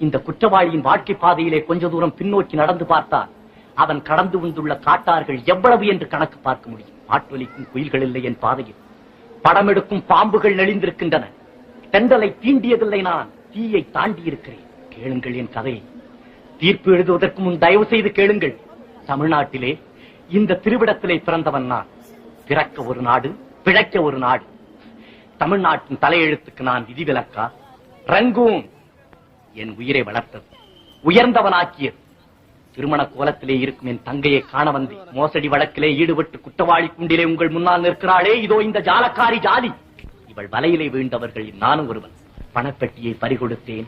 இந்த குற்றவாளியின் வாழ்க்கை பாதையிலே கொஞ்ச தூரம் பின்னோக்கி நடந்து பார்த்தால் அவன் கடந்து வந்துள்ள காட்டார்கள் எவ்வளவு என்று கணக்கு பார்க்க முடியும். ஆட்டொலிக்கும் குயில்கள் இல்லை என் பாதையில், படம் எடுக்கும் பாம்புகள் நெளிந்திருக்கின்றன. தென்றலை தீண்டியதில்லை, நான் தீயை தாண்டி இருக்கிறேன். கேளுங்கள் என் கதையை. தீர்ப்பு எழுதுவதற்கு முன் தயவு செய்து கேளுங்கள். தமிழ்நாட்டிலே இந்த திருவிடத்திலே பிறந்தவன் நான். பிறக்க ஒரு நாடு, பிழைக்க ஒரு நாடு. தமிழ்நாட்டின் தலையெழுத்துக்கு நான் விதிவிலக்கா? ரங்கூன் என் உயிரை வளர்த்தது, உயர்ந்தவனாக்கியது. திருமண கோலத்திலே இருக்கும் என் தங்கையை காண வந்து மோசடி வழக்கிலே ஈடுபட்டு குற்றவாளி குண்டிலே உங்கள் முன்னால் நிற்கிறாளே, இதோ இந்த ஜாலக்காரி ஜாலி. இவள் வலையிலே வீழ்ந்தவர்கள் நானும் ஒருவன். பணப்பெட்டியை பறிகொடுத்தேன்.